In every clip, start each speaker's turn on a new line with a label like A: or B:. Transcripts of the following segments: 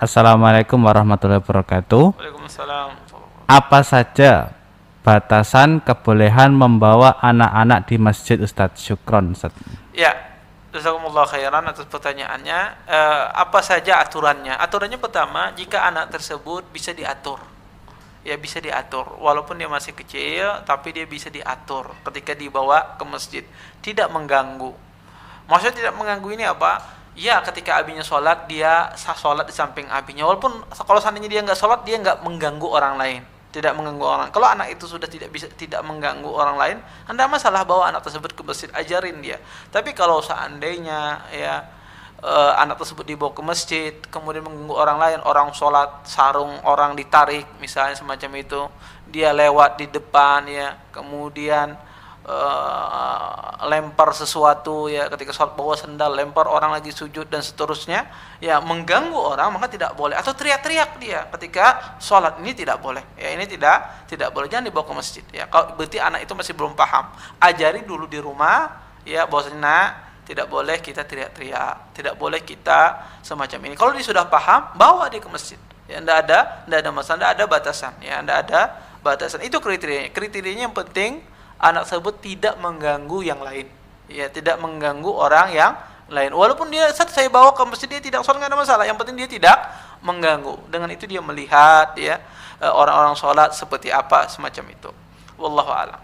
A: Assalamualaikum warahmatullahi wabarakatuh.
B: Waalaikumsalam.
A: Apa saja batasan kebolehan membawa anak-anak di masjid, Ustadz? Syukron, Ustadz.
B: Ya, jazakumullah khairan atas pertanyaannya. Apa saja aturannya? Aturannya pertama, jika anak tersebut bisa diatur. Ya, bisa diatur. Walaupun dia masih kecil, tapi dia bisa diatur ketika dibawa ke masjid. Tidak mengganggu. Maksudnya tidak mengganggu ini apa? Ya, ketika abinya sholat, dia sah sholat di samping abinya. Walaupun kalau seandainya dia nggak sholat, dia nggak mengganggu orang lain. Tidak mengganggu orang. Kalau anak itu sudah tidak mengganggu orang lain, Anda masalah bawa anak tersebut ke masjid, ajarin dia. Tapi kalau seandainya ya anak tersebut dibawa ke masjid, kemudian mengganggu orang lain, orang sholat, sarung orang ditarik, misalnya semacam itu, dia lewat di depan ya, kemudian lempar sesuatu ya, ketika sholat bawa sendal, lempar orang lagi sujud dan seterusnya, ya mengganggu orang, maka tidak boleh. Atau teriak-teriak dia ketika sholat, ini tidak boleh ya, ini tidak boleh, jangan dibawa ke masjid ya. Kalau berarti anak itu masih belum paham, ajari dulu di rumah ya, bahwasanya tidak boleh kita teriak-teriak, tidak boleh kita semacam ini. Kalau dia sudah paham, bawa dia ke masjid ya, tidak ada masalah, tidak ada batasan ya, tidak ada batasan. Itu kriterianya yang penting anak tersebut tidak mengganggu yang lain ya, tidak mengganggu orang yang lain. Walaupun dia saat saya bawa ke masjid dia tidak sholat, nggak ada masalah, yang penting dia tidak mengganggu. Dengan itu dia melihat ya orang-orang sholat seperti apa, semacam itu. Wallahu a'lam.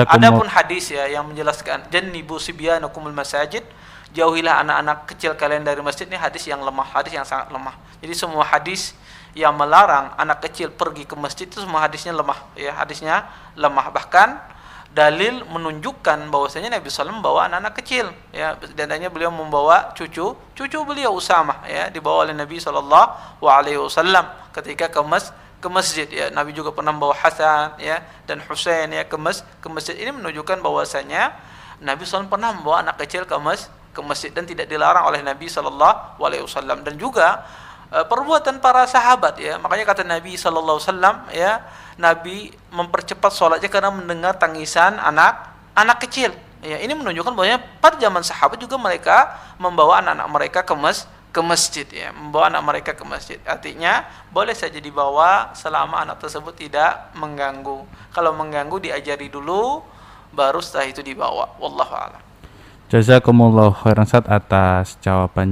B: Adapun hadis ya yang menjelaskan jannibu sibyanakumul masajid, jauhilah anak-anak kecil kalian dari masjid, ini hadis yang lemah, hadis yang sangat lemah. Jadi semua hadis yang melarang anak kecil pergi ke masjid itu semua hadisnya lemah ya, hadisnya lemah. Bahkan dalil menunjukkan bahwasanya Nabi SAW membawa anak-anak kecil ya, dananya beliau membawa cucu beliau Usamah ya, dibawa oleh Nabi SAW ketika ke masjid ya. Nabi juga pernah membawa Hasan ya dan Husain ya ke masjid. Ini menunjukkan bahwasanya Nabi SAW pernah membawa anak kecil ke masjid dan tidak dilarang oleh Nabi SAW. Dan juga perbuatan para sahabat ya, makanya kata Nabi SAW ya, Nabi mempercepat sholatnya karena mendengar tangisan anak kecil ya. Ini menunjukkan bahwa pada zaman sahabat juga mereka membawa anak-anak mereka ke masjid ya, membawa anak mereka ke masjid. Artinya boleh saja dibawa selama anak tersebut tidak mengganggu. Kalau mengganggu diajari dulu, baru setelah itu dibawa. Wallahu a'lam.
A: Jazakumullah khairan, Ustadz, atas jawabannya.